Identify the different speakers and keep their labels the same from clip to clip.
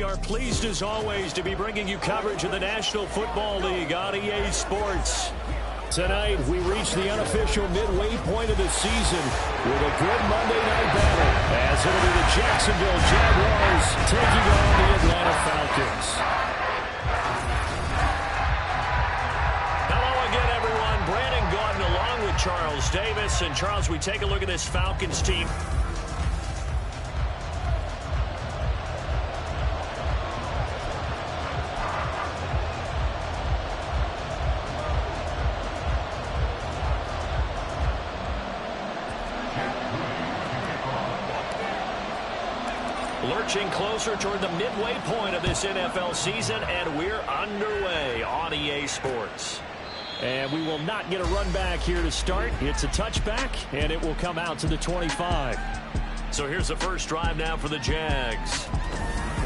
Speaker 1: we are pleased as always to be bringing you coverage of the National Football League on EA Sports. Tonight, we reach the unofficial midway point of the season with a good Monday night battle, as it'll be the Jacksonville Jaguars taking on the Atlanta Falcons. Hello again, everyone. Brandon Gaudin along with Charles Davis. And Charles, we take a look at this Falcons team. Lurching closer toward the midway point of this NFL season, and we're underway on EA Sports. And we will not get a run back here to start. It's a touchback, and it will come out to the 25. So here's the first drive now for the Jags.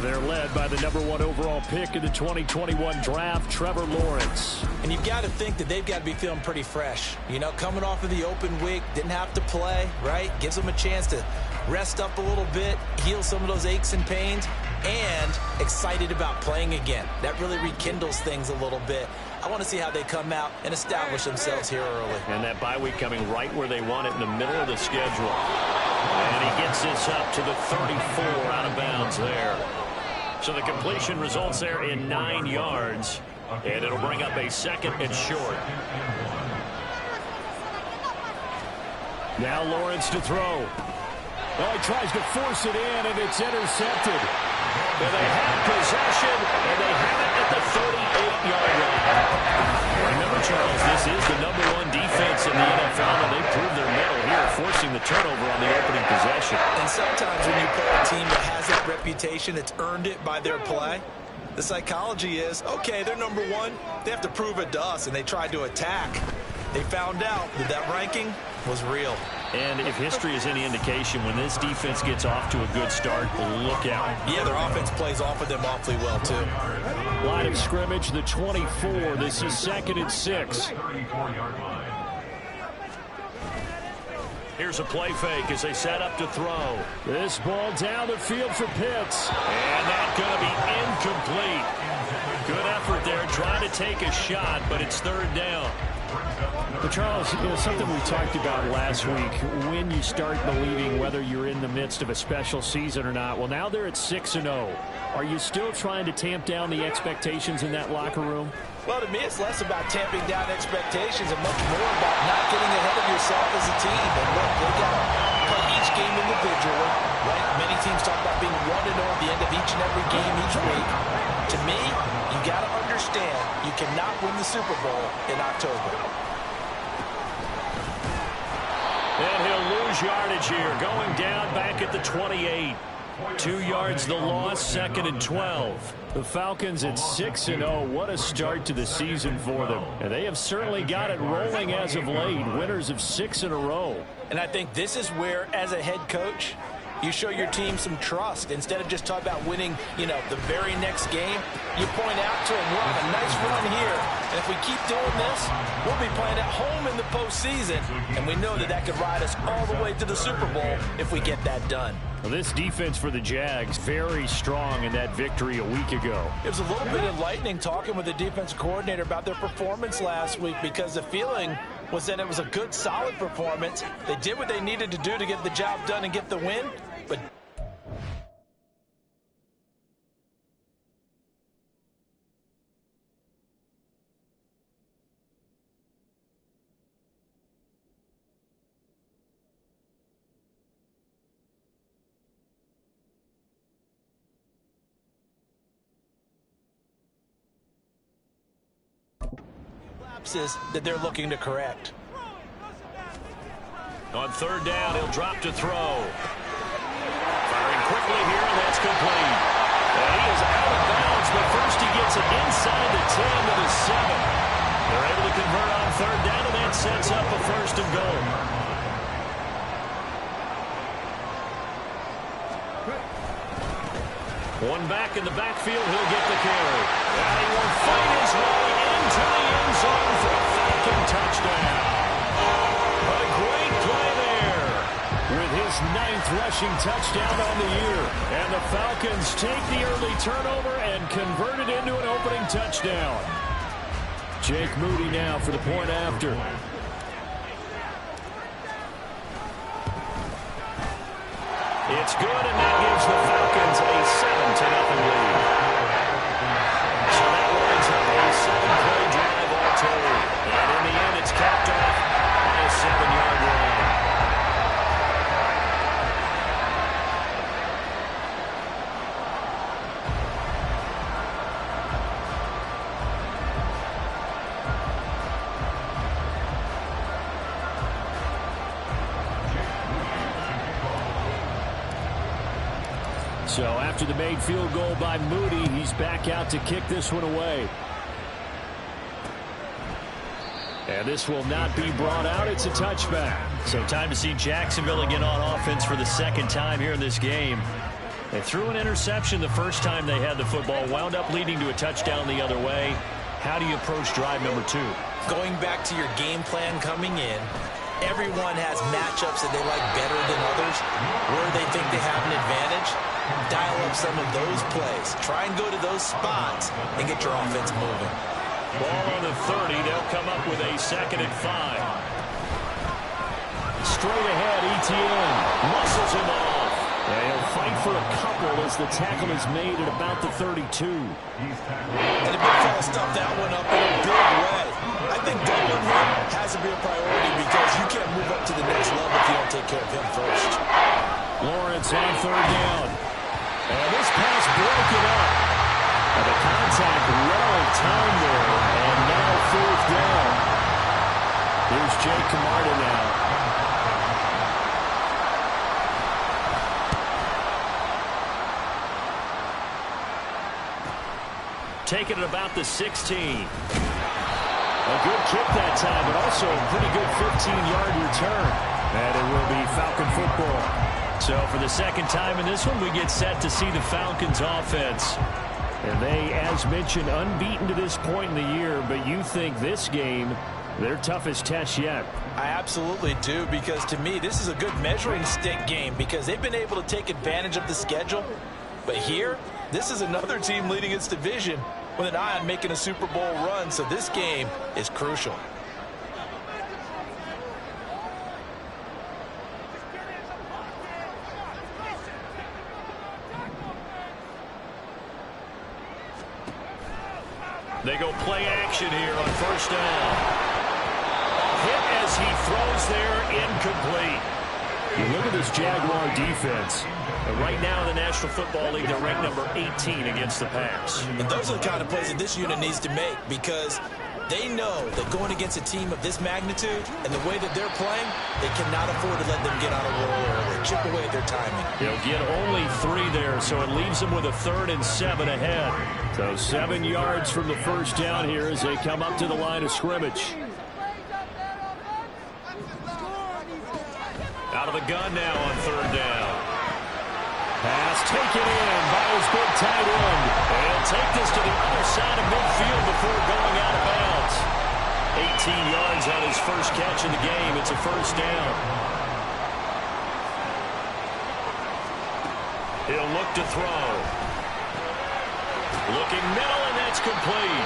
Speaker 1: They're led by the #1 overall pick in the 2021 draft, Trevor Lawrence.
Speaker 2: And you've got to think that they've got to be feeling pretty fresh. You know, coming off of the open week, didn't have to play, right? Gives them a chance to rest up a little bit, heal some of those aches and pains, and excited about playing again. That really rekindles things a little bit. I want to see how they come out and establish themselves here early.
Speaker 1: And that bye week coming right where they want it, in the middle of the schedule. And he gets this up to the 34, out of bounds there. So the completion results there in 9 yards, and it'll bring up a second and short. Now Lawrence to throw. Oh, he tries to force it in, and it's intercepted. And they have possession, and they have it at the 38-yard line. Remember, Charles, this is the #1 defense in the NFL, and they proved their mettle here, forcing the turnover on the opening possession.
Speaker 2: And sometimes when you play a team that has that reputation, it's earned it by their play, the psychology is, okay, they're #1. They have to prove it to us, and they tried to attack. They found out that that ranking was real.
Speaker 1: And if history is any indication, when this defense gets off to a good start, look out.
Speaker 2: Yeah, their offense plays off of them awfully well, too.
Speaker 1: Line of scrimmage, the 24. This is 2nd and 6. Here's a play fake as they set up to throw. This ball down the field for Pitts. And that's going to be incomplete. Good effort there, trying to take a shot, but it's 3rd down. But Charles, something we talked about last week, when you start believing whether you're in the midst of a special season or not. Well, now they're at 6-0. Are you still trying to tamp down the expectations in that locker room?
Speaker 2: Well, to me, it's less about tamping down expectations and much more about not getting ahead of yourself as a team. And look, they got to play each game individually, right? Many teams talk about being 1-0 at the end of each and every game each week. To me, you got to understand you cannot win the Super Bowl in October.
Speaker 1: And he'll lose yardage here, going down back at the 28. 2 yards the loss, 2nd and 12. The Falcons at 6-0. What a start to the season for them. And they have certainly got it rolling as of late. Winners of 6 in a row.
Speaker 2: And I think this is where, as a head coach, you show your team some trust. Instead of just talking about winning, the very next game, you point out to them, we're on a nice run here. And if we keep doing this, we'll be playing at home in the postseason. And we know that that could ride us all the way to the Super Bowl if we get that done.
Speaker 1: Well, this defense for the Jags, very strong in that victory a week ago.
Speaker 2: It was a little bit enlightening talking with the defensive coordinator about their performance last week, because the feeling was that it was a good, solid performance. They did what they needed to do to get the job done and get the win, but that they're looking to correct.
Speaker 1: On 3rd down, he'll drop to throw. Firing quickly here, and that's complete. And he is out of bounds, but first he gets it inside the 10 to the 7. They're able to convert on 3rd down, and that sets up a 1st and goal. One back in the backfield, he'll get the carry. And he will fight his way into the end zone for a Falcon touchdown. A great play there with his his 9th rushing touchdown on the year. And the Falcons take the early turnover and convert it into an opening touchdown. Jake Moody now for the point after. It's good, and that gives the Falcons a 7-0 lead. So that winds up a 7-play drive all told. And in the end, it's capped off by a 7-yard run. So after the made field goal by Moody, he's back out to kick this one away. And this will not be brought out. It's a touchback. So time to see Jacksonville again on offense for the second time here in this game. They threw an interception the first time they had the football, wound up leading to a touchdown the other way. How do you approach drive number 2?
Speaker 2: Going back to your game plan coming in, everyone has matchups that they like better than others, where they think they have an advantage. Dial up some of those plays. Try and go to those spots and get your offense moving.
Speaker 1: Ball on the 30. They'll come up with a 2nd and 5. Straight ahead, Etienne muscles him off. And he'll fight for a couple as the tackle is made at about the 32.
Speaker 2: And the big fella stuffed that one up in a big way. I think doubling him has to be a priority because you can't move up to the next level if you don't take care of him first.
Speaker 1: Lawrence on 3rd down. And this pass broken up. And the contact well timed there. And now 4th down. Here's Jake Camarda now. Taking it about the 16. A good kick that time, but also a pretty good 15-yard return. And it will be Falcon football. So for the second time in this one, we get set to see the Falcons offense. And they, as mentioned, unbeaten to this point in the year, but you think this game, their toughest test yet.
Speaker 2: I absolutely do, because to me, this is a good measuring stick game because they've been able to take advantage of the schedule. But here, this is another team leading its division with an eye on making a Super Bowl run, so this game is crucial.
Speaker 1: They go play action here on 1st down. Hit as he throws there, incomplete. You look at this Jaguar defense. Right now in the National Football League, they're ranked number 18 against the pass.
Speaker 2: And those are the kind of plays that this unit needs to make because they know that going against a team of this magnitude and the way that they're playing, they cannot afford to let them get on a roll early, chip away at their timing.
Speaker 1: They'll get only 3 there, so it leaves them with a 3rd and 7 ahead. So 7 yards from the 1st down here as they come up to the line of scrimmage. Out of the gun now on 3rd down. Pass taken in by his big tight end. And he'll take this to the other side of midfield before going out of bounds. 18 yards on his first catch in the game. It's a 1st down. He'll look to throw. Looking middle, and that's complete.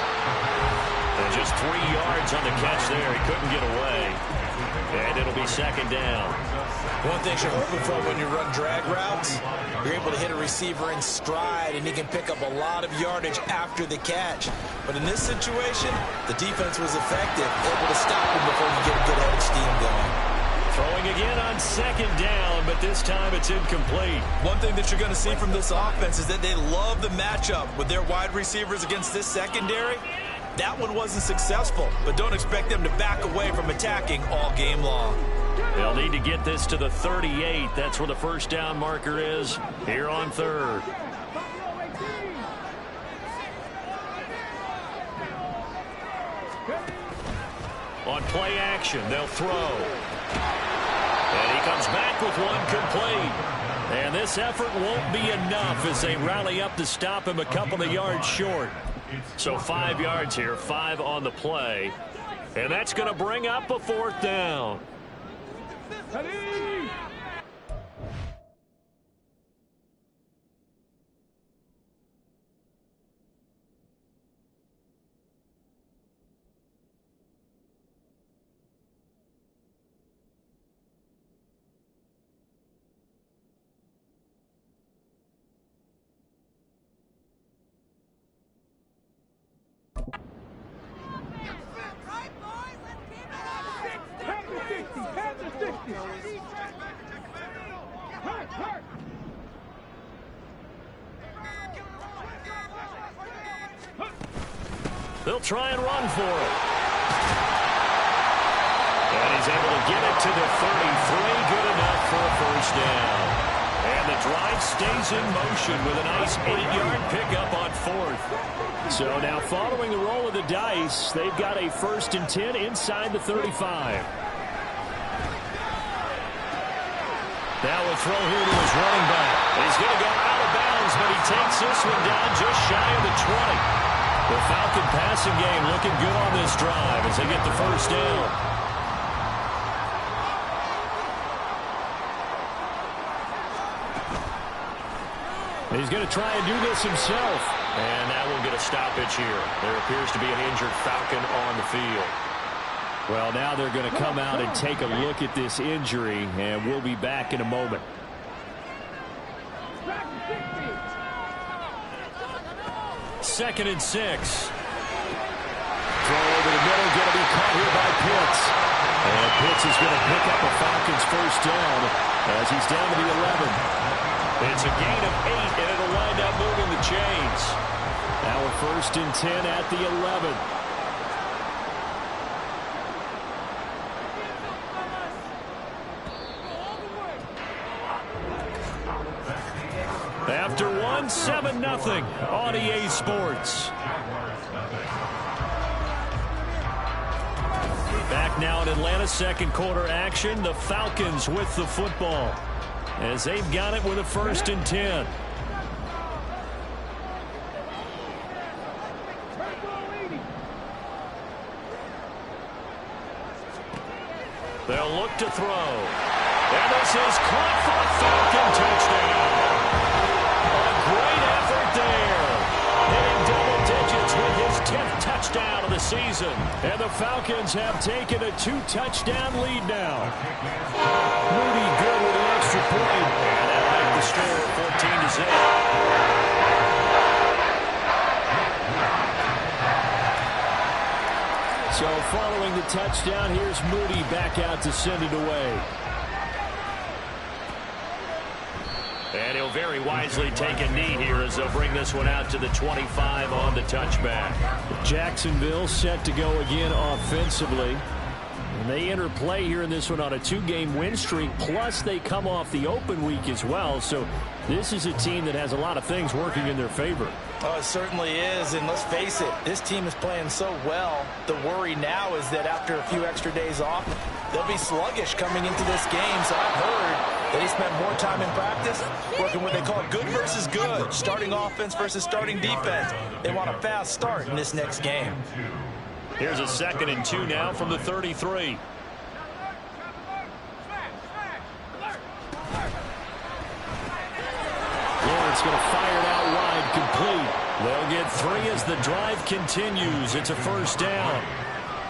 Speaker 1: And just 3 yards on the catch there. He couldn't get away. And it'll be 2nd down.
Speaker 2: One thing you're hoping for when you run drag routes, you're able to hit a receiver in stride, and he can pick up a lot of yardage after the catch. But in this situation, the defense was effective, able to stop him before you get a good head of steam going.
Speaker 1: Throwing again on 2nd down, but this time it's incomplete.
Speaker 2: One thing that you're going to see from this offense is that they love the matchup with their wide receivers against this secondary. That one wasn't successful, but don't expect them to back away from attacking all game long.
Speaker 1: They'll need to get this to the 38. That's where the 1st down marker is here on 3rd. On play action, they'll throw. And he comes back with one complete. And this effort won't be enough as they rally up to stop him a couple of yards short. So 5 yards here, 5 on the play. And that's going to bring up a 4th down. They'll try and run for it. And he's able to get it to the 33. Good enough for a first down. And the drive stays in motion with a nice 8-yard pickup on fourth. So now following the roll of the dice, they've got a 1st and 10 inside the 35. Now a throw here to his running back. He's going to go out of bounds, but he takes this one down just shy of the 20. The Falcon passing game looking good on this drive as they get the first down. He's going to try and do this himself. And that will get a stoppage here. There appears to be an injured Falcon on the field. Well, now they're going to come out and take a look at this injury, and we'll be back in a moment. Second and 6. Throw over the middle, going to be caught here by Pitts. And Pitts is going to pick up a Falcons first down as he's down to the 11. It's a gain of 8, and it'll wind up moving the chains. Now a 1st and 10 at the 11. After 1, 7-0 on EA Sports. Back now in Atlanta, second quarter action. The Falcons with the football as they've got it with a 1st and 10. They'll look to throw. And this is caught for a Falcon touchdown. A great effort there. Hitting double digits with his 10th touchdown of the season. And the Falcons have taken a 2-touchdown lead now. Moody good with an extra point. And that'll make the score 14-0. So following the touchdown, here's Moody back out to send it away. And he'll very wisely take a knee here as they'll bring this one out to the 25 on the touchback. Jacksonville set to go again offensively. And they enter play here in this one on a 2-game win streak, plus they come off the open week as well. So this is a team that has a lot of things working in their favor.
Speaker 2: Oh, it certainly is, and let's face it, this team is playing so well. The worry now is that after a few extra days off, they'll be sluggish coming into this game. So I've heard that he spent more time in practice working what they call good versus good, starting offense versus starting defense. They want a fast start in this next game.
Speaker 1: Here's a 2nd and 2 now from the 33. Lawrence going to fire it out wide, complete. They'll get 3 as the drive continues. It's a first down.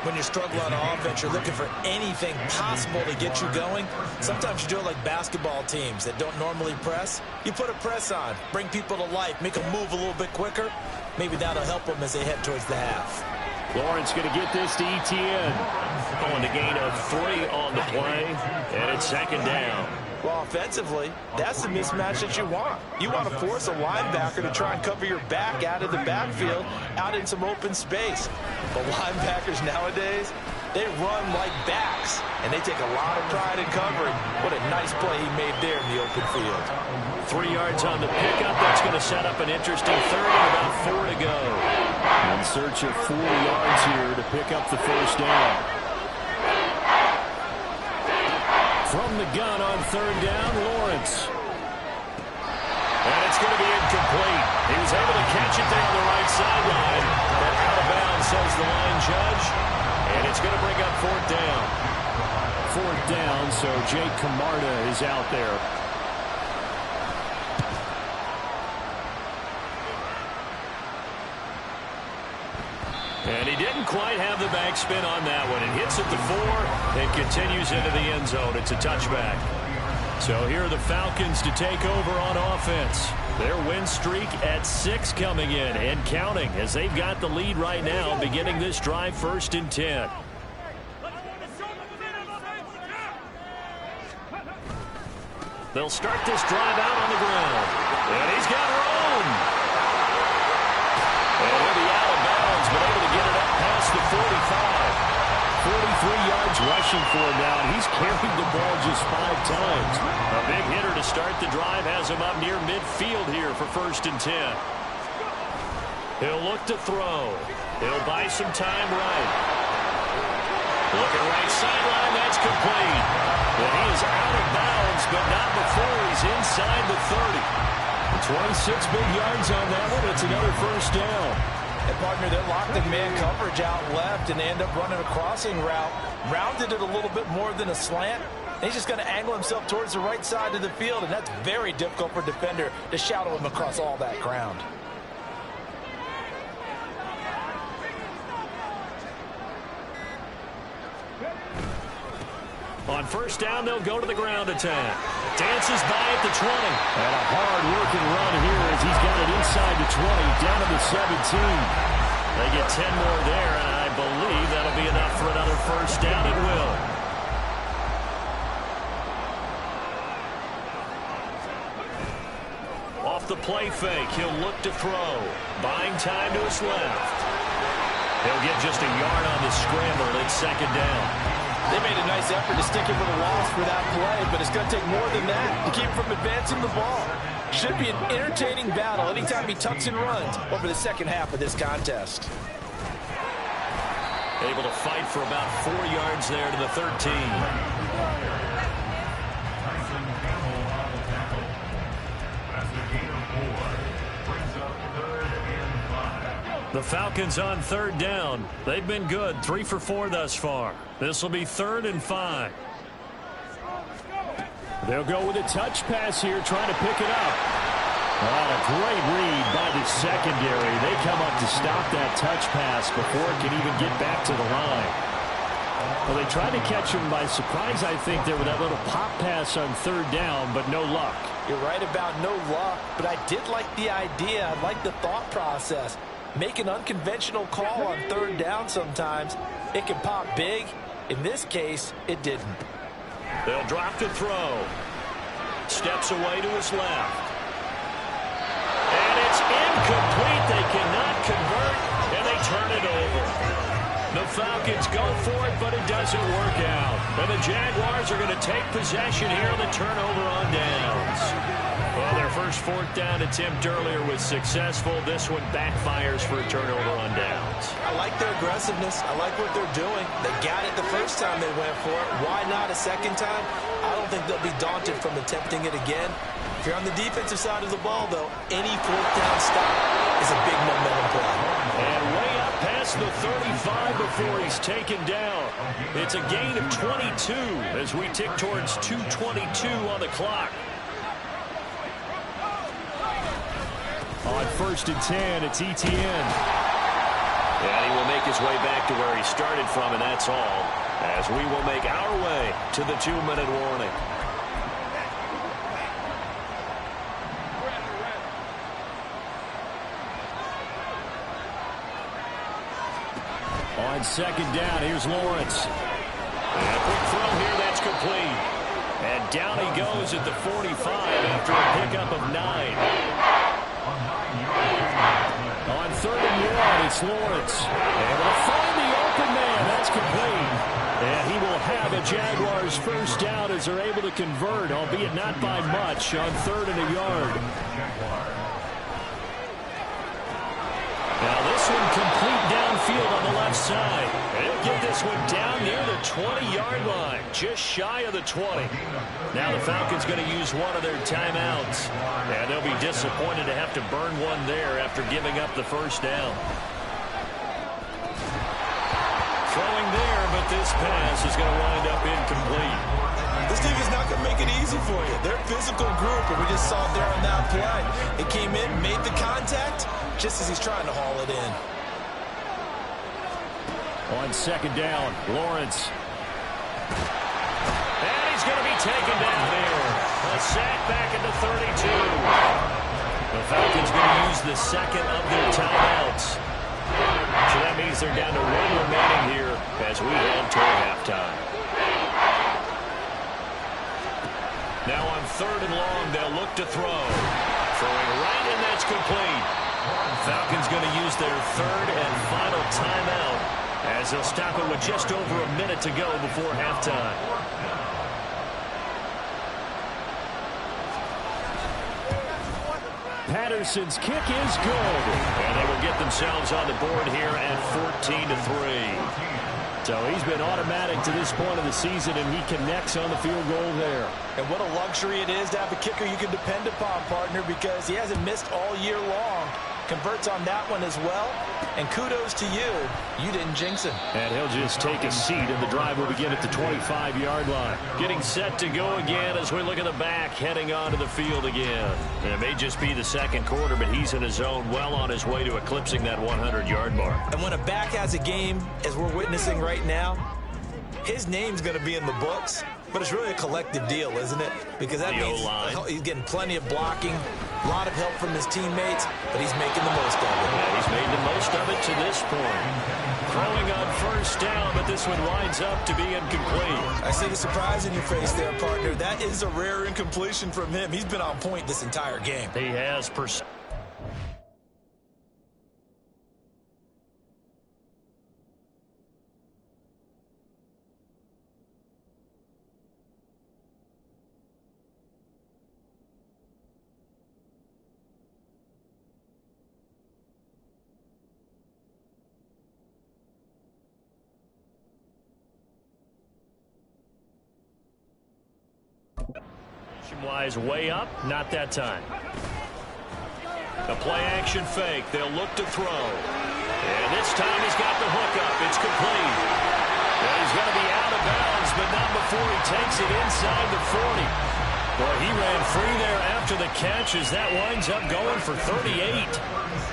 Speaker 2: When you struggle on offense, you're looking for anything possible to get you going. Sometimes you do it like basketball teams that don't normally press. You put a press on, bring people to life, make them move a little bit quicker. Maybe that'll help them as they head towards the half.
Speaker 1: Lawrence going to get this to Etienne. On the gain of 3 on the play, and it's 2nd down.
Speaker 2: Well, offensively, that's the mismatch that you want. You want to force a linebacker to try and cover your back out of the backfield, out in some open space. But linebackers nowadays, they run like backs, and they take a lot of pride in covering. What a nice play he made there in the open field.
Speaker 1: 3 yards on the pickup. That's going to set up an interesting third and about 4 to go. In search of 4 yards here to pick up the first down. From the gun on 3rd down, Lawrence. And it's going to be incomplete. He was able to catch it there on the right sideline. But out of bounds, says the line judge. And it's going to bring up 4th down. 4th down, so Jake Camarda is out there. And he didn't quite have the backspin on that one. It hits at the 4 and continues into the end zone. It's a touchback. So here are the Falcons to take over on offense. Their win streak at 6 coming in and counting as they've got the lead right now beginning this drive 1st and 10. They'll start this drive out on the ground. And he's got room. And he'll be out of bounds, but able to get it up past the 45. 43 yards rushing for him now, and he's carried the ball just 5 times. A big hitter to start the drive has him up near midfield here for 1st and 10. He'll look to throw. He'll buy some time right. Looking right sideline, that's complete. And he is out of bounds, but not before he's inside the 30. 26 big yards on that one. It's another 1st down.
Speaker 2: And partner, they're locked in man coverage out left, and they end up running a crossing route. Rounded it a little bit more than a slant. And he's just going to angle himself towards the right side of the field, and that's very difficult for a defender to shadow him across all that ground.
Speaker 1: On 1st down, they'll go to the ground attack. Dances by at the 20. And a hard-working run here as he's got it inside the 20, down to the 17. They get 10 more there, and I believe that'll be enough for another 1st down. It will. Off the play fake, he'll look to throw. Buying time to his left. He'll get just a yard on the scramble. It's 2nd down.
Speaker 2: They made a nice effort to stick him with a loss for that play, but it's going to take more than that to keep him from advancing the ball. Should be an entertaining battle anytime he tucks and runs over the second half of this contest.
Speaker 1: Able to fight for about 4 yards there to the 13. The Falcons on 3rd down. They've been good, 3 for 4 thus far. This will be 3rd and 5. They'll go with a touch pass here, trying to pick it up. A great read by the secondary. They come up to stop that touch pass before it can even get back to the line. Well, they tried to catch him by surprise, I think, there with that little pop pass on 3rd down, but no luck.
Speaker 2: You're right about no luck, but I did like the idea. I like the thought process. Make an unconventional call on 3rd down sometimes. It can pop big. In this case, it didn't.
Speaker 1: They'll drop to throw. Steps away to his left. And it's incomplete. They cannot convert, and they turn it over. The Falcons go for it, but it doesn't work out. And the Jaguars are going to take possession here on the turnover on downs. Well, their first 4th down attempt earlier was successful. This one backfires for a turnover on downs.
Speaker 2: I like their aggressiveness. I like what they're doing. They got it the first time they went for it. Why not a second time? I don't think they'll be daunted from attempting it again. If you're on the defensive side of the ball, though, any 4th down stop is a big momentum play.
Speaker 1: And way up past the 35 before he's taken down. It's a gain of 22 as we tick towards 2:22 on the clock. On 1st and 10, it's ETN. And he will make his way back to where he started from, and that's all, as we will make our way to the 2-minute warning. On 2nd down, here's Lawrence. And a quick throw here, that's complete. And down he goes at the 45 after a pickup of 9. On 3rd and 1, it's Lawrence. Able to find the open man. That's complete. And he will have a Jaguars 1st down as they're able to convert, albeit not by much, on 3rd and a yard. Now this one complete downfield on the left side. They'll get this one down near the 20-yard line, just shy of the 20. Now the Falcons going to use one of their timeouts, and they'll be disappointed to have to burn one there after giving up the 1st down. Throwing there, but this pass is going to wind up incomplete.
Speaker 2: This team is not going to make it easy for you. They're a physical group, and we just saw it there on that play. It came in, made the contact, just as he's trying to haul it in.
Speaker 1: On 2nd down, Lawrence. And he's going to be taken down here. A sack back at the 32. The Falcons going to use the 2nd of their timeouts. So that means they're down to 1 remaining here as we head toward halftime. Now on 3rd and long, they'll look to throw. Throwing right, and that's complete. Falcons going to use their 3rd and final timeout as they'll stop it with just over a minute to go before halftime. Patterson's kick is good. And they will get themselves on the board here at 14-3. So he's been automatic to this point of the season, and he connects on the field goal there.
Speaker 2: And what a luxury it is to have a kicker you can depend upon, partner, because he hasn't missed all year long. Converts on that one as well. And kudos to you. You didn't jinx him.
Speaker 1: And he'll just take a seat, and the drive will begin at the 25-yard line. Getting set to go again as we look at the back, heading onto the field again. And it may just be the second quarter, but he's in his zone, well on his way to eclipsing that 100-yard mark.
Speaker 2: And when a back has a game, as we're witnessing right now, his name's going to be in the books. But it's really a collective deal, isn't it? Because that means he's getting plenty of blocking, a lot of help from his teammates, but he's making the most of it.
Speaker 1: Yeah, he's made the most of it to this point. Throwing on 1st down, but this one winds up to be incomplete.
Speaker 2: I see the surprise in your face there, partner. That is a rare incompletion from him. He's been on point this entire game.
Speaker 1: He has wise way up, not that time. The play action fake. They'll look to throw. And this time he's got the hook up. It's complete. And he's going to be out of bounds, but not before he takes it inside the 40. Boy, he ran free there after the catch as that winds up going for 38.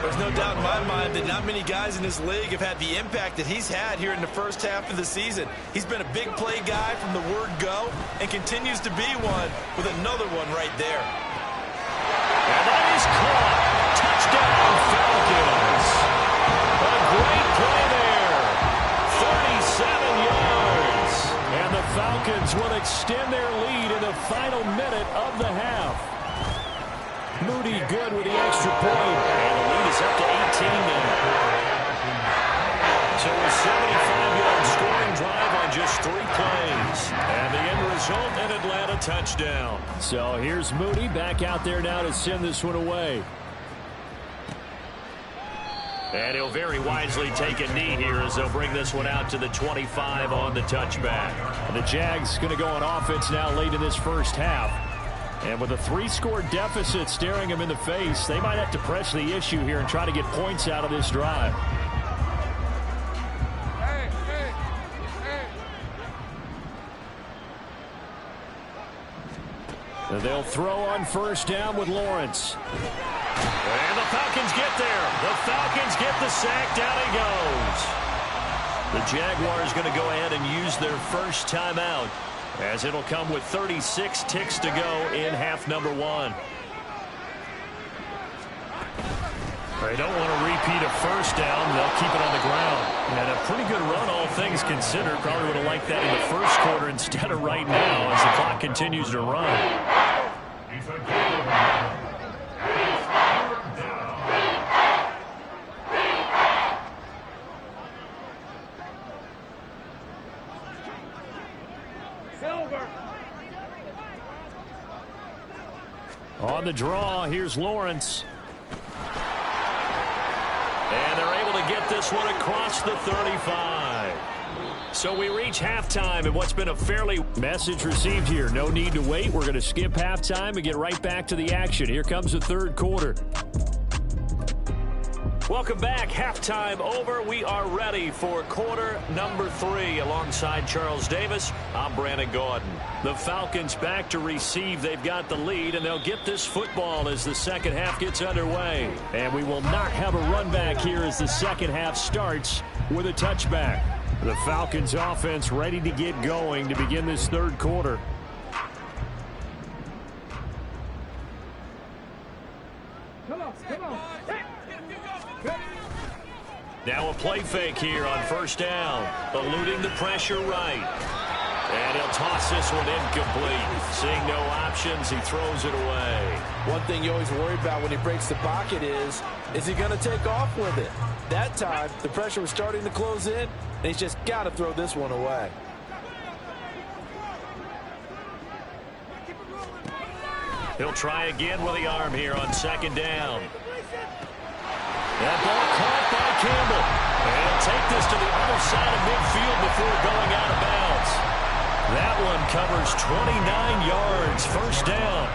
Speaker 2: There's no doubt in my mind that not many guys in this league have had the impact that he's had here in the first half of the season. He's been a big play guy from the word go and continues to be one with another one right there.
Speaker 1: And that is caught. Touchdown, Falcons. A great play there. 37 yards. And the Falcons will extend their lead in the final minute of the half. Moody good with the extra point. And the lead is up to 18 now. So a 75-yard scoring drive on just 3 plays. And the end result, an Atlanta touchdown. So here's Moody back out there now to send this one away. And he'll very wisely take a knee here as they'll bring this one out to the 25 on the touchback. The Jags going to go on offense now late in this first half. And with a 3-score deficit staring them in the face, they might have to press the issue here and try to get points out of this drive. And they'll throw on 1st down with Lawrence. And the Falcons get there. The Falcons get the sack. Down he goes. The Jaguars going to go ahead and use their first timeout, as it'll come with 36 ticks to go in half number 1. They don't want to repeat a 1st down. They'll keep it on the ground. And a pretty good run, all things considered. Probably would have liked that in the 1st quarter instead of right now as the clock continues to run. On the draw, here's Lawrence. And they're able to get this one across the 35. So we reach halftime in what's been a fairly message received here. No need to wait. We're going to skip halftime and get right back to the action. Here comes the 3rd quarter. Welcome back. Halftime over. We are ready for quarter number 3. Alongside Charles Davis, I'm Brandon Gordon. The Falcons back to receive. They've got the lead, and they'll get this football as the second half gets underway. And we will not have a run back here as the second half starts with a touchback. The Falcons offense ready to get going to begin this 3rd quarter. Now a play fake here on 1st down. Eluding the pressure right. And he'll toss this one incomplete. Seeing no options, he throws it away.
Speaker 2: One thing you always worry about when he breaks the pocket is he going to take off with it? That time, the pressure was starting to close in, and he's just got to throw this one away.
Speaker 1: He'll try again with the arm here on second down. That ball caught by Campbell. And he'll take this to the other side of midfield before going out of bounds. That one covers 29 yards, first down.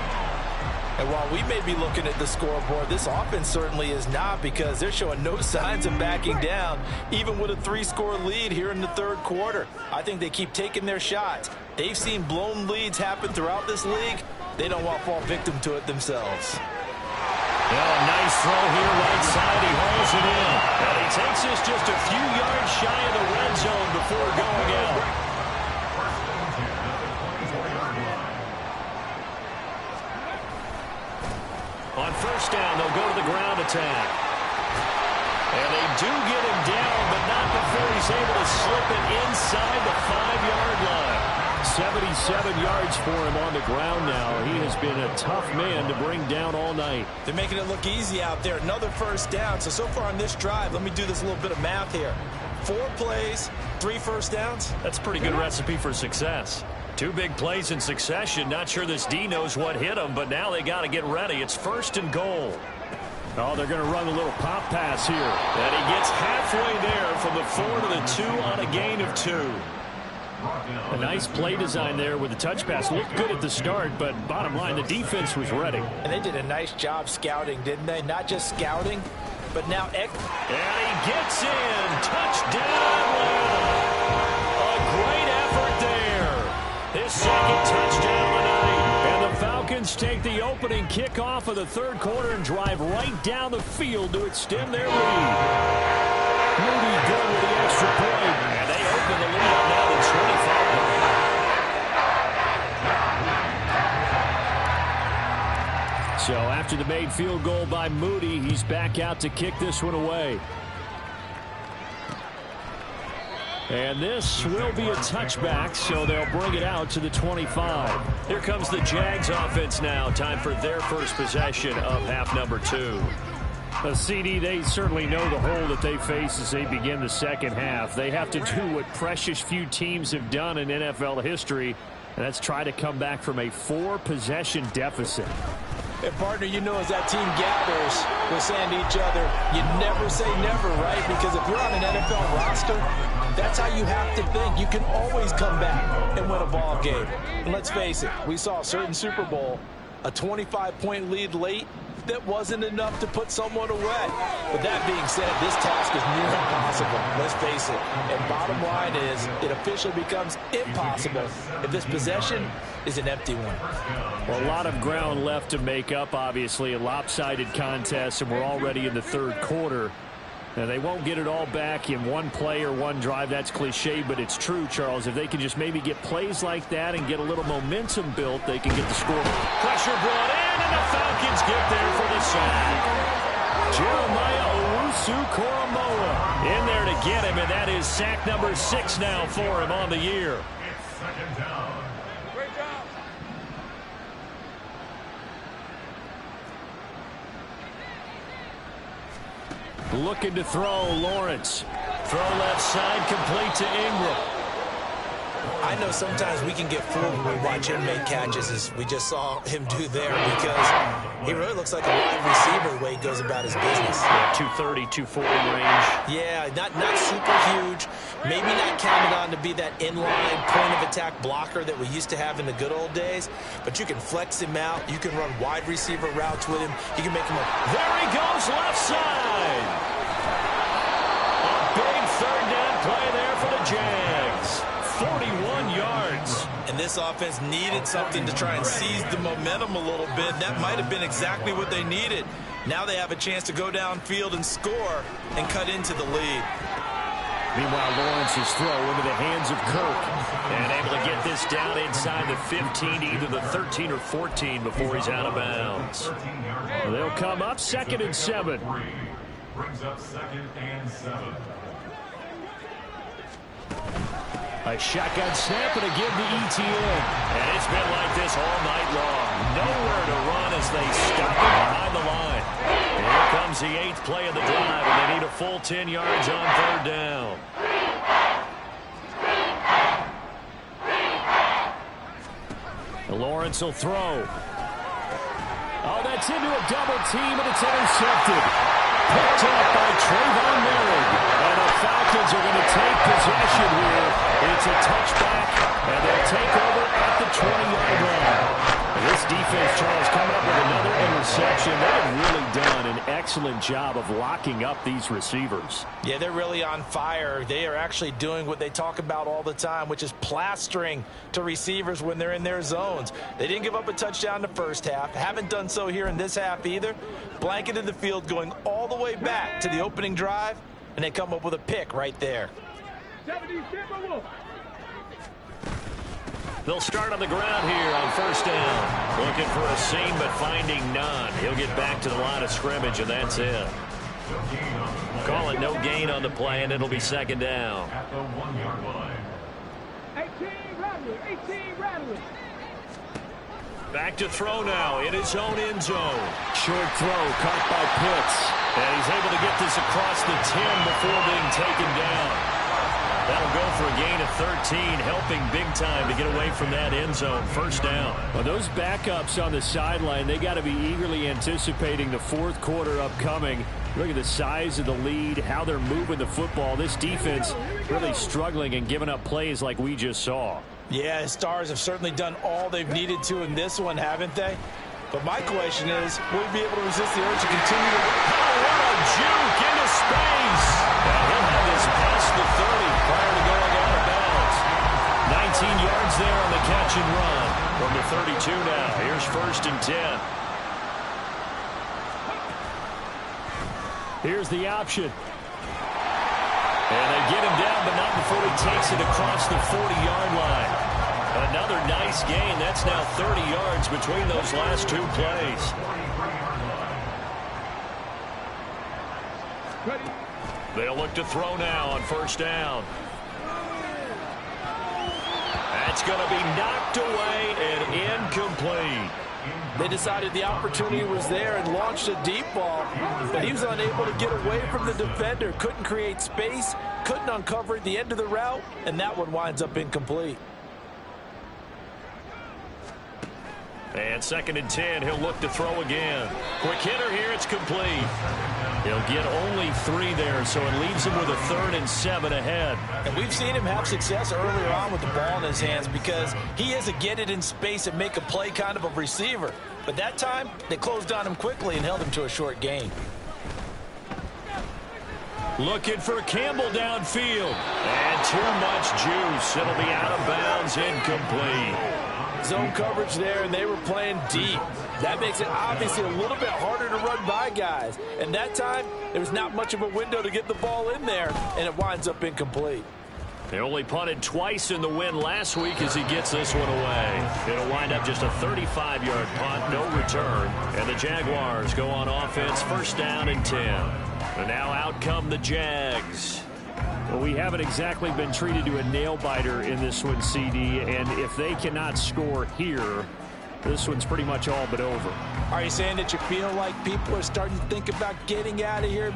Speaker 2: And while we may be looking at the scoreboard, this offense certainly is not, because they're showing no signs of backing down, even with a 3-score lead here in the third quarter. I think they keep taking their shots. They've seen blown leads happen throughout this league. They don't want to fall victim to it themselves.
Speaker 1: Well, a nice throw here right side. He hauls it in. And he takes this just a few yards shy of the red zone before going out. On first down, they'll go to the ground attack. And they do get him down, but not before he's able to slip it inside the 5-yard line. 77 yards for him on the ground now. He has been a tough man to bring down all night.
Speaker 2: They're making it look easy out there. Another first down. So far on this drive, let me do this little bit of math here. 4 plays, 3 first downs.
Speaker 1: That's a pretty good recipe for success. 2 big plays in succession. Not sure this D knows what hit him, but now they got to get ready. It's first and goal. Oh, they're going to run a little pop pass here. And he gets halfway there from the 4 to the 2 on a gain of 2. A nice play design there with the touch pass. Looked good at the start, but bottom line, the defense was ready.
Speaker 2: And they did a nice job scouting, didn't they? Not just scouting, but now... And
Speaker 1: he gets in. Touchdown. A great effort there. His second touchdown of the night. And the Falcons take the opening kickoff of the third quarter and drive right down the field to extend their lead. Moody good with the extra point. And they open the lead up now to 25. So after the made field goal by Moody, he's back out to kick this one away. And this will be a touchback, so they'll bring it out to the 25. Here comes the Jags offense now. Time for their first possession of half number 2. CD, they certainly know the hole that they face as they begin the second half. They have to do what precious few teams have done in NFL history, and that's try to come back from a 4-possession deficit.
Speaker 2: And partner, you know, as that team gathers, we're saying to each other, you never say never, right? Because if you're on an NFL roster, that's how you have to think. You can always come back and win a ball game. And let's face it, we saw a certain Super Bowl, a 25-point lead late, that wasn't enough to put someone away. But that being said, this task is near impossible. Let's face it. And bottom line is, it officially becomes impossible if this possession is an empty one.
Speaker 1: Well, a lot of ground left to make up, obviously. A lopsided contest, and we're already in the third quarter. Now, they won't get it all back in one play or one drive. That's cliche, but it's true, Charles. If they can just maybe get plays like that and get a little momentum built, they can get the score. Pressure brought in, and the Falcons get there for the sack. Jeremiah Owusu-Koramoah in there to get him, and that is sack number 6 now for him on the year.
Speaker 3: Second down.
Speaker 1: Looking to throw, Lawrence. Throw left side, complete to Ingram.
Speaker 2: I know sometimes we can get fooled when we watch him make catches, as we just saw him do there, because he really looks like a wide receiver the way he goes about his business.
Speaker 1: Yeah, 230, 240 range.
Speaker 2: Yeah, not super huge. Maybe not counted on to be that inline point-of-attack blocker that we used to have in the good old days, but you can flex him out. You can run wide receiver routes with him. You can make him a...
Speaker 1: There he goes, left side. A big third down play there for the Jags. 41 yards.
Speaker 2: And this offense needed something to try and seize the momentum a little bit. That might have been exactly what they needed. Now they have a chance to go downfield and score and cut into the lead.
Speaker 1: Meanwhile, Lawrence's throw into the hands of Kirk. And able to get this down inside the 15, either the 13 or 14 before he's out of bounds. They'll come up 2nd and 7.
Speaker 3: Brings up 2nd and 7.
Speaker 1: A shotgun snap and a give to ETN. And it's been like this all night long. Nowhere to run as they stop it behind the line. Here comes the 8th play of the drive, and they need a full 10 yards on 3rd down. Lawrence will throw. Oh, that's into a double team, and it's intercepted. Picked up by Trayvon Merrick. And the Falcons are going to take possession here. It's a touchback, and they'll take over at the 20-yard line. This defense, Charles, coming up with another interception. They have really done an excellent job of locking up these receivers.
Speaker 2: Yeah, they're really on fire. They are actually doing what they talk about all the time, which is plastering to receivers when they're in their zones. They didn't give up a touchdown in the first half. Haven't done so here in this half either. Blanketed the field going all the way back to the opening drive, and they come up with a pick right there.
Speaker 1: They'll start on the ground here on 1st down. Looking for a seam, but finding none. He'll get back to the line of scrimmage, and that's it. Call it no gain on the play, and it'll be 2nd down.
Speaker 3: At the 1-yard line. 18 Rattler.
Speaker 1: Back to throw now in his own end zone. Short throw caught by Pitts. And he's able to get this across the 10 before being taken down. That'll go for a gain of 13, helping big time to get away from that end zone. 1st down. Well, those backups on the sideline, they got to be eagerly anticipating the 4th quarter upcoming. Look at the size of the lead, how they're moving the football. This defense really struggling and giving up plays like we just saw.
Speaker 2: Yeah, Stars have certainly done all they've needed to in this one, haven't they? But my question is, will we be able to resist the urge to continue to...
Speaker 1: Oh, what a juke into space! And he'll have this past the 30 prior to going out of bounds. 19 yards there on the catch and run. From the 32 now, here's 1st and 10. Here's the option. And they get him down, but not before he takes it across the 40-yard line. Another nice gain. That's now 30 yards between those last 2 plays. They'll look to throw now on 1st down. That's going to be knocked away and incomplete.
Speaker 2: They decided the opportunity was there and launched a deep ball, but he was unable to get away from the defender. Couldn't create space, couldn't uncover at the end of the route, and that one winds up incomplete.
Speaker 1: And 2nd and 10, he'll look to throw again. Quick hitter here, it's complete. He'll get only 3 there, so it leaves him with a 3rd and 7 ahead.
Speaker 2: And we've seen him have success earlier on with the ball in his hands because he is a get it in space and make a play kind of a receiver. But that time, they closed on him quickly and held him to a short gain.
Speaker 1: Looking for Campbell downfield. And too much juice. It'll be out of bounds, incomplete.
Speaker 2: Zone coverage there, and they were playing deep. That makes it obviously a little bit harder to run by guys. And that time, there was not much of a window to get the ball in there, and it winds up incomplete.
Speaker 1: They only punted twice in the win last week as he gets this one away. It'll wind up just a 35-yard punt, no return. And the Jaguars go on offense, 1st down and 10. And now out come the Jags. Well, we haven't exactly been treated to a nail-biter in this one, CD, and if they cannot score here, this one's pretty much all but over.
Speaker 2: Are you saying that you feel like people are starting to think about getting out of here?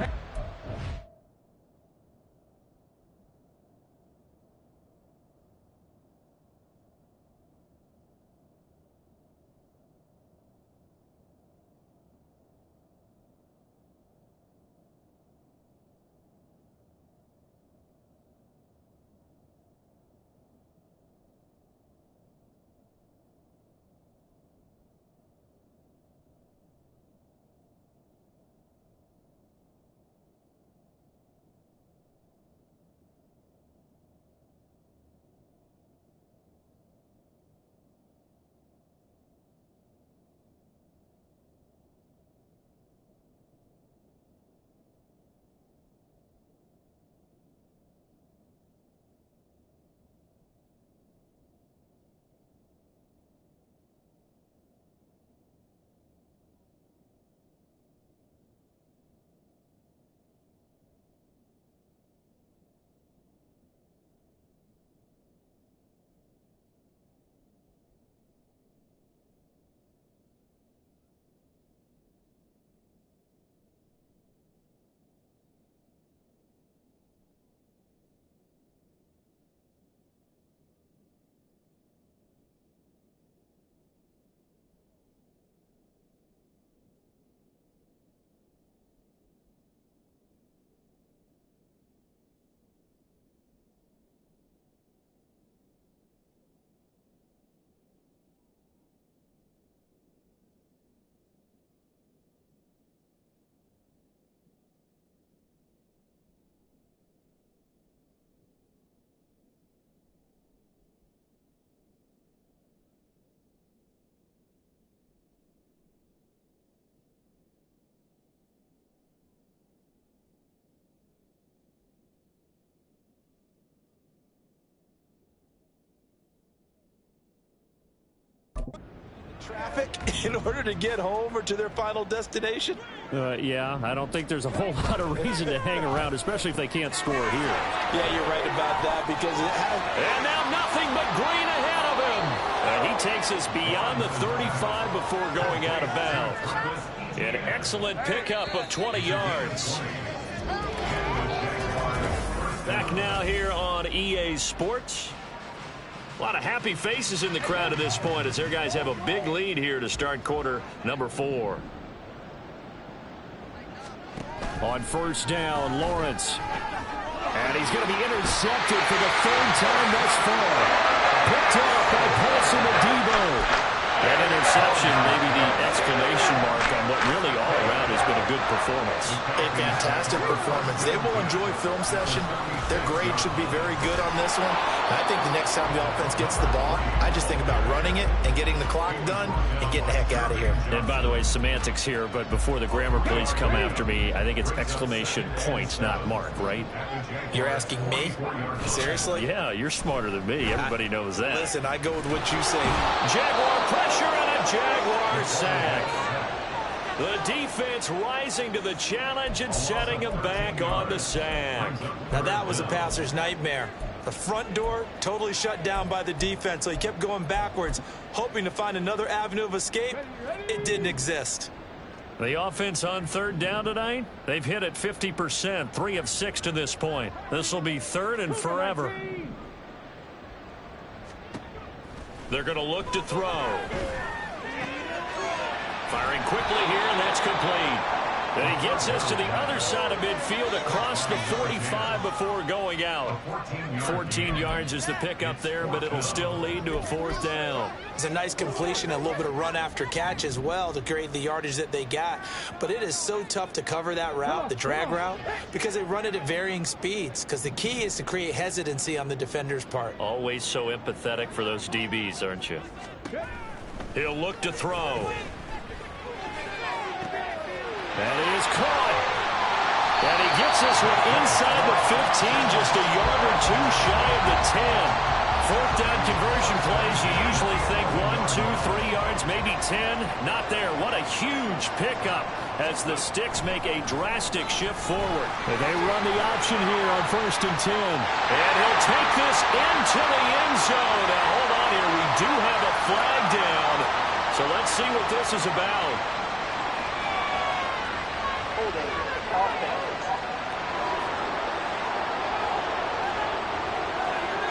Speaker 2: Traffic in order to get home or to their final destination?
Speaker 1: Yeah, I don't think there's a whole lot of reason to hang around, especially if they can't score here.
Speaker 2: Yeah, you're right about that because it has...
Speaker 1: And now nothing but green ahead of him. He takes us beyond the 35 before going out of bounds. An excellent pickup of 20 yards. Back now here on EA Sports. A lot of happy faces in the crowd at this point as their guys have a big lead here to start quarter number 4. On first down, Lawrence. And he's going to be intercepted for the 3rd time thus far. Picked off by Paulson Adebo. That interception, maybe the exclamation mark on what really all around has been a good performance.
Speaker 2: A fantastic performance. They will enjoy film session. Their grade should be very good on this one. And I think the next time the offense gets the ball, I just think about running it and getting the clock done and getting the heck out of here.
Speaker 1: And by the way, semantics here, but before the grammar police come after me, I think it's exclamation points, not mark, right?
Speaker 2: You're asking me? Seriously?
Speaker 1: Yeah, you're smarter than me. Everybody knows that.
Speaker 2: Listen, I go with what you say.
Speaker 1: Jaguar pressure and a Jaguar sack. The defense rising to the challenge and setting him back on the sack.
Speaker 2: Now that was a passer's nightmare. The front door totally shut down by the defense, so he kept going backwards, hoping to find another avenue of escape. It didn't exist.
Speaker 1: The offense on 3rd down tonight, they've hit it 50%, 3 of 6 to this point. This will be 3rd and forever. They're going to look to throw. Firing quickly here, and that's complete. And he gets us to the other side of midfield across the 45 before going out. 14 yards is the pickup there, but it'll still lead to a 4th down.
Speaker 2: It's a nice completion, a little bit of run after catch as well to create the yardage that they got. But it is so tough to cover that route, the drag route, because they run it at varying speeds. Because the key is to create hesitancy on the defender's part.
Speaker 1: Always so empathetic for those DBs, aren't you? He'll look to throw. And he is caught. And he gets this one inside the 15, just a yard or 2 shy of the 10. 4th down conversion plays, you usually think 1, 2, 3 yards, maybe 10. Not there. What a huge pickup as the Sticks make a drastic shift forward. And they run the option here on 1st and 10. And he'll take this into the end zone. Now, hold on here. We do have a flag down. So let's see what this is about.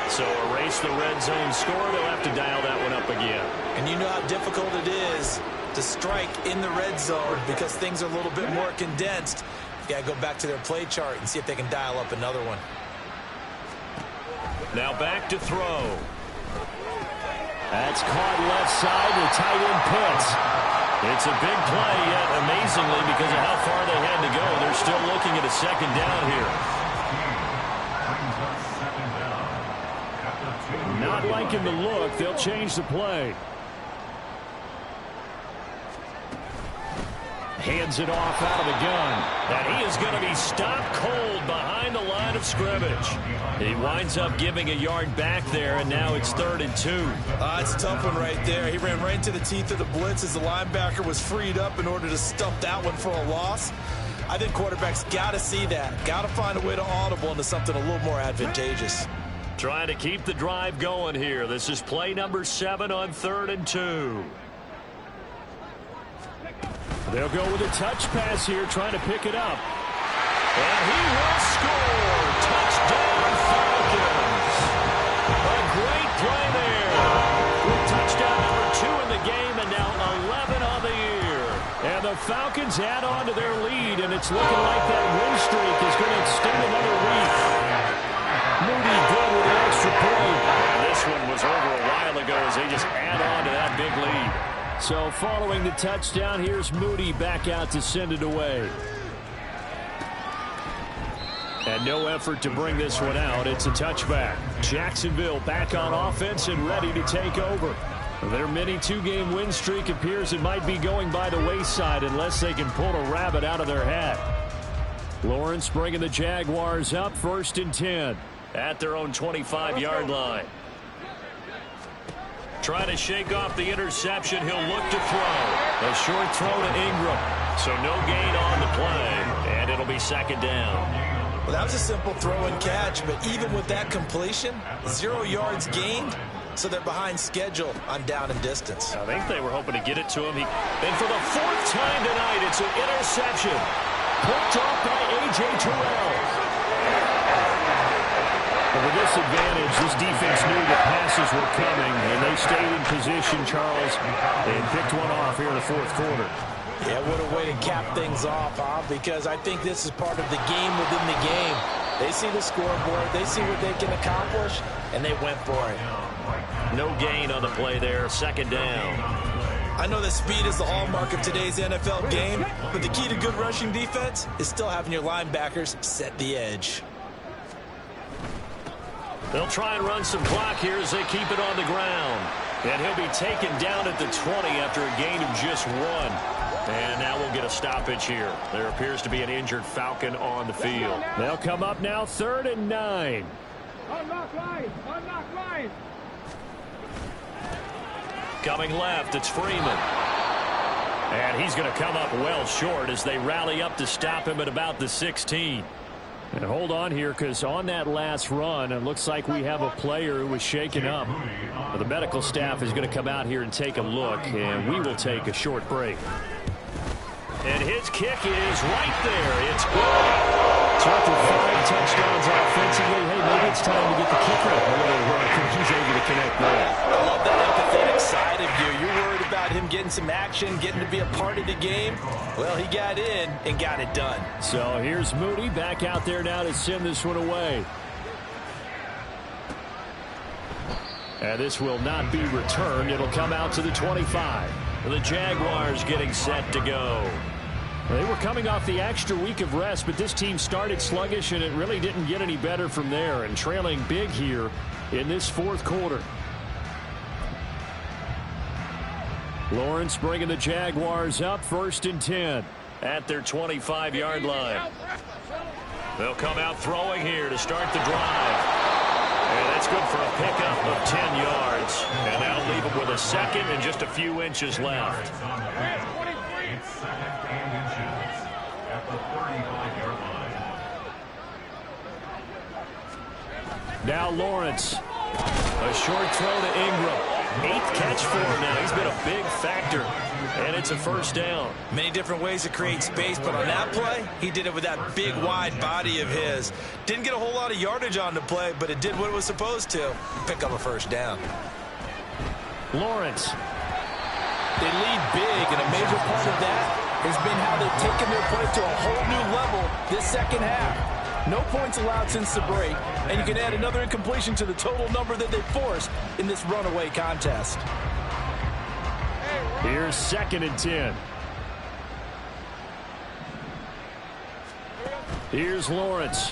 Speaker 1: So erase the red zone score. They'll have to dial that one up again.
Speaker 2: And you know how difficult it is to strike in the red zone because things are a little bit more condensed. You got to go back to their play chart and see if they can dial up another one.
Speaker 1: Now back to throw. That's caught left side with tight end Pitts. It's a big play, yet amazingly, because of how far they had to go, they're still looking at a 2nd down here. Not liking the look. They'll change the play. Hands it off out of the gun. And he is going to be stopped cold behind the line of scrimmage. He winds up giving a yard back there, and now it's 3rd and 2.
Speaker 2: It's a tough one right there. He ran right into the teeth of the blitz as the linebacker was freed up in order to stuff that one for a loss. I think quarterbacks got to see that. Got to find a way to audible into something a little more advantageous.
Speaker 1: Trying to keep the drive going here. This is play number 7 on 3rd and 2. They'll go with a touch pass here, trying to pick it up. And he will score. Touchdown, Falcons. A great play there. With touchdown number 2 in the game, and now 11 on the year. And the Falcons add on to their lead, and it's looking like that win streak is going to extend another week. Moody good with an extra point. And this one was over a while ago as they just add on to that big lead. So following the touchdown, here's Moody back out to send it away. And no effort to bring this one out. It's a touchback. Jacksonville back on offense and ready to take over. Their mini 2-game win streak appears it might be going by the wayside unless they can pull a rabbit out of their hat. Lawrence bringing the Jaguars up 1st and 10 at their own 25-yard line. Trying to shake off the interception. He'll look to throw. A short throw to Ingram. So no gain on the play. And it'll be second down.
Speaker 2: Well, that was a simple throw and catch, but even with that completion, 0 yards gained, so they're behind schedule on down and distance.
Speaker 1: I think they were hoping to get it to him. And for the 4th time tonight, it's an interception. Picked off by A.J. Terrell. With this advantage, this defense knew the passes were coming, and they stayed in position, Charles, and picked one off here in the 4th quarter.
Speaker 2: Yeah, what a way to cap things off, huh? Because I think this is part of the game within the game. They see the scoreboard, they see what they can accomplish, and they went for it.
Speaker 1: No gain on the play there, second down.
Speaker 2: I know that speed is the hallmark of today's NFL game, but the key to good rushing defense is still having your linebackers set the edge.
Speaker 1: They'll try and run some clock here as they keep it on the ground. And he'll be taken down at the 20 after a gain of just 1. And now we'll get a stoppage here. There appears to be an injured Falcon on the field. They'll come up now 3rd and 9.
Speaker 3: Unlock line. Unlock line.
Speaker 1: Coming left, it's Freeman. And he's going to come up well short as they rally up to stop him at about the 16. And hold on here, because on that last run, it looks like we have a player who was shaken up. The medical staff is going to come out here and take a look, and we will take a short break. And his kick is right there. It's good. So after 5 touchdowns offensively, hey, maybe it's time to get the kicker a little work, and he's able to connect there.
Speaker 2: I love that empathetic side of you. You're worried about him getting some action, getting to be a part of the game. Well, he got in and got it done.
Speaker 1: So here's Moody back out there now to send this one away. And this will not be returned. It'll come out to the 25. The Jaguars getting set to go. They were coming off the extra week of rest, but this team started sluggish, and it really didn't get any better from there, and trailing big here in this 4th quarter. Lawrence bringing the Jaguars up, 1st and 10 at their 25-yard line. They'll come out throwing here to start the drive. And that's good for a pickup of 10 yards. And that'll leave them with a 2nd and just a few inches left. Now Lawrence. A short throw to Ingram. 8th catch for him now. He's been a big factor. And it's a 1st down.
Speaker 2: Many different ways to create space, but on that play, he did it with that big, wide body of his. Didn't get a whole lot of yardage on the play, but it did what it was supposed to. Pick up a 1st down.
Speaker 1: Lawrence.
Speaker 2: They lead big, and a major part of that has been how they've taken their play to a whole new level this 2nd half. No points allowed since the break, and you can add another incompletion to the total number that they forced in this runaway contest.
Speaker 1: Here's 2nd and 10. Here's Lawrence.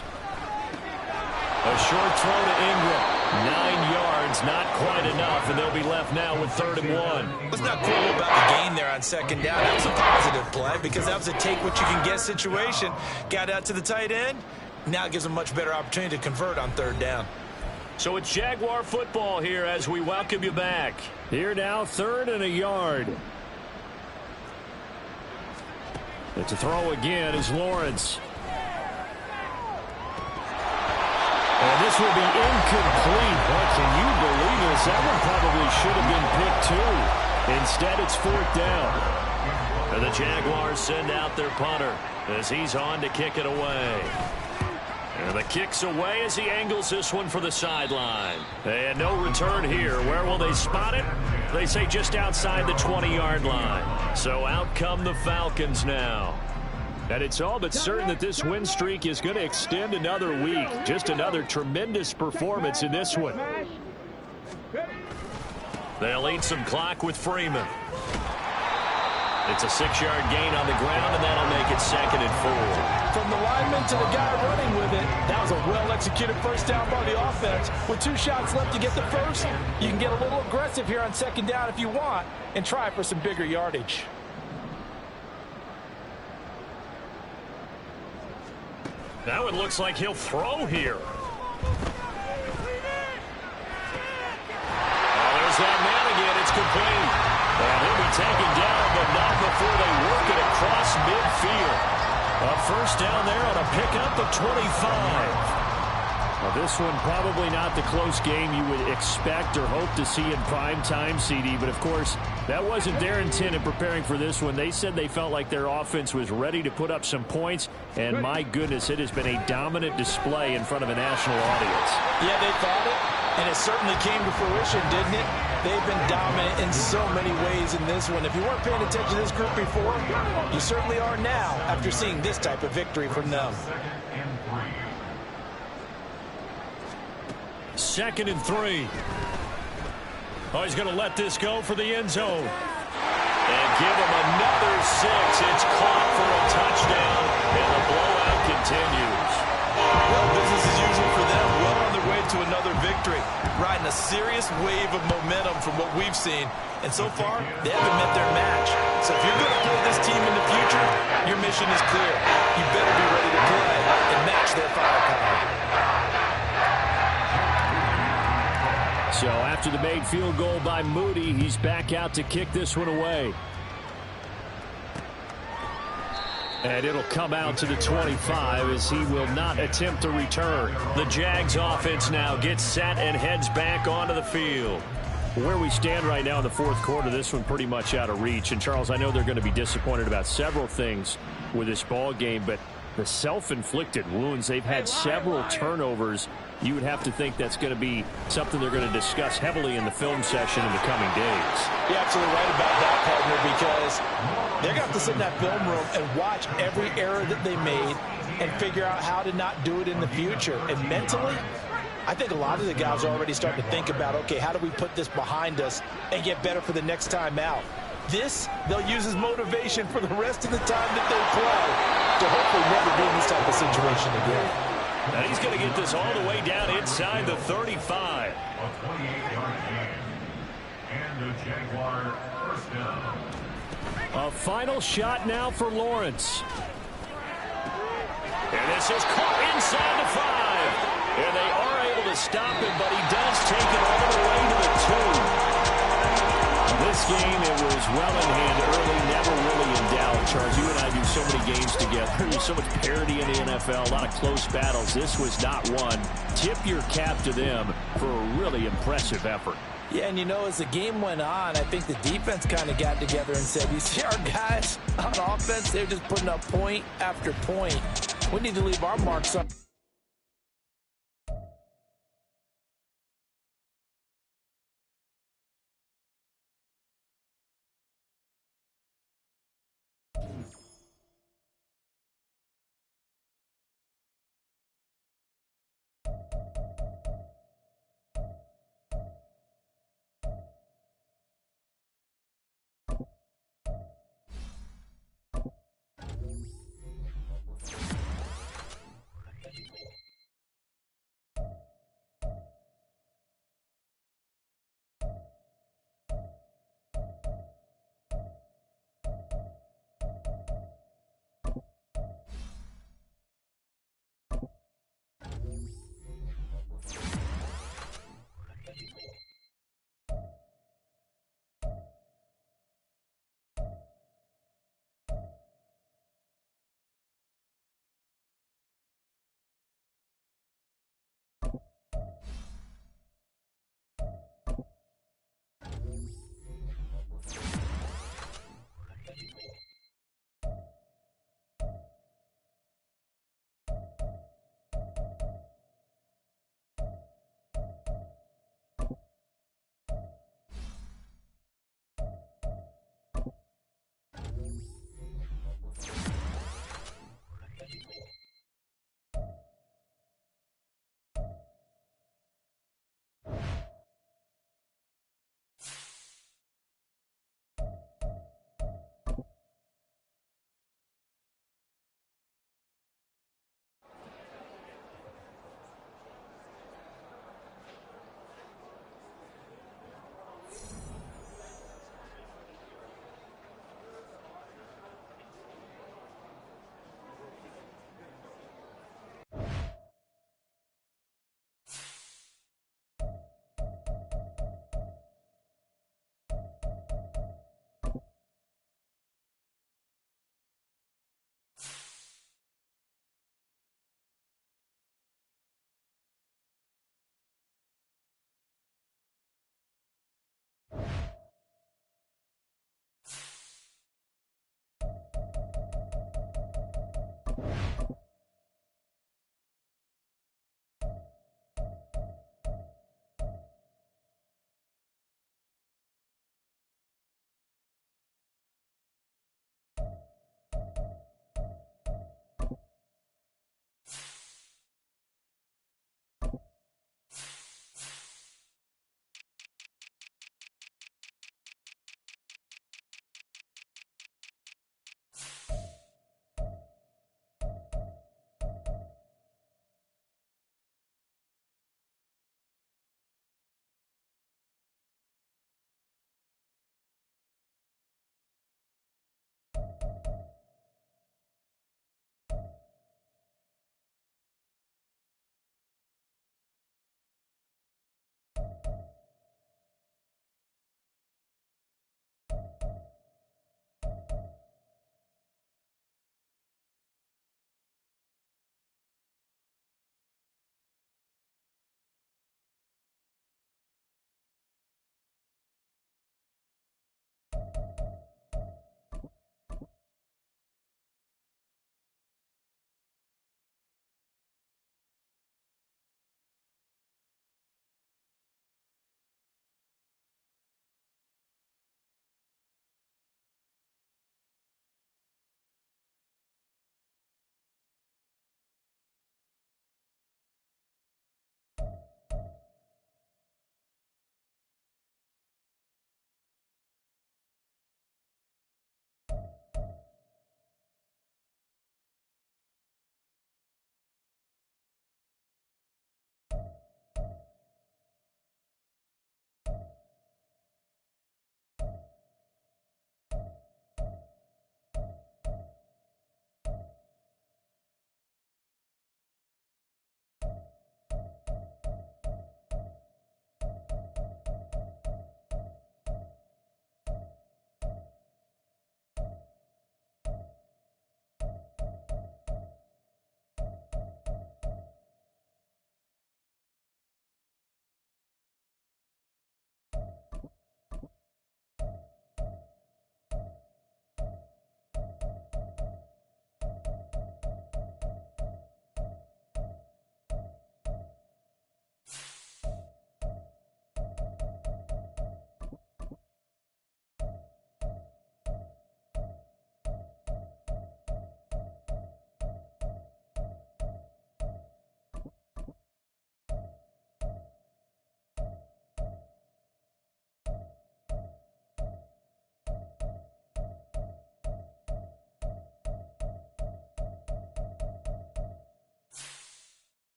Speaker 1: A short throw to Ingram. 9 yards, not quite enough, and they'll be left now with 3rd and 1.
Speaker 2: What's not cool about the gain there on 2nd down? That was a positive play because that was a take-what-you-can-get situation. Got out to the tight end. Now it gives them a much better opportunity to convert on 3rd down.
Speaker 1: So it's Jaguar football here as we welcome you back. Here now, 3rd and a yard. It's a throw again is Lawrence. And this will be incomplete. What can you believe this? That one probably should have been picked too. Instead, it's 4th down. And the Jaguars send out their punter as he's on to kick it away. And the kick's away as he angles this one for the sideline. And no return here. Where will they spot it? They say just outside the 20-yard line. So out come the Falcons now. And it's all but certain that this win streak is going to extend another week. Just another tremendous performance in this one. They'll eat some clock with Freeman. It's a 6-yard gain on the ground, and that'll make it 2nd and 4.
Speaker 2: From the lineman to the guy running with it, that was a well-executed 1st down by the offense. With 2 shots left to get the 1st, you can get a little aggressive here on 2nd down if you want and try for some bigger yardage.
Speaker 1: Now it looks like he'll throw here. Oh, there's that man again. complete. And he'll be taken down, but not before they work it across midfield. A first down there on a pickup of 25. Well, this one probably not the close game you would expect or hope to see in prime time, CD. But, of course, that wasn't their intent in preparing for this one. They said they felt like their offense was ready to put up some points. And, my goodness, it has been a dominant display in front of a national audience.
Speaker 2: Yeah, they thought it, and it certainly came to fruition, didn't it? They've been dominant in so many ways in this one. If you weren't paying attention to this group before, you certainly are now after seeing this type of victory from them.
Speaker 1: 2nd and 3. Oh, he's going to let this go for the end zone. And give him another 6. It's caught for a touchdown, and the blowout continues.
Speaker 2: Well, business as usual for them. Well on their way to another victory. Riding a serious wave of momentum from what we've seen. And so far, they haven't met their match. So if you're going to play this team in the future, your mission is clear. You better be ready to play and match their firepower.
Speaker 1: So after the made field goal by Moody, he's back out to kick this one away. And it'll come out to the 25 as he will not attempt to return. The Jags offense now gets set and heads back onto the field. Where we stand right now in the fourth quarter, this one pretty much out of reach. And, Charles, I know they're going to be disappointed about several things with this ball game, but the self-inflicted wounds, they've had several turnovers. You would have to think that's going to be something they're going to discuss heavily in the film session in the coming days.
Speaker 2: You're absolutely right about that, partner, because they're going to have to sit in that film room and watch every error that they made and figure out how to not do it in the future. And mentally, I think a lot of the guys are already starting to think about, okay, how do we put this behind us and get better for the next time out? This, they'll use as motivation for the rest of the time that they play to hopefully never be in this type of situation again.
Speaker 1: And he's going to get this all the way down inside the 35. A final shot now for Lawrence. And this is caught inside the 5. And they are able to stop him, but he does take it all the way to the 2. This game, it was well in hand early, never really in doubt. Charles, you and I do so many games together. There's so much parity in the NFL, a lot of close battles. This was not one. Tip your cap to them for a really impressive effort.
Speaker 2: Yeah, and you know, as the game went on, I think the defense kind of got together and said, you see our guys on offense, they're just putting up point after point. We need to leave our marks up.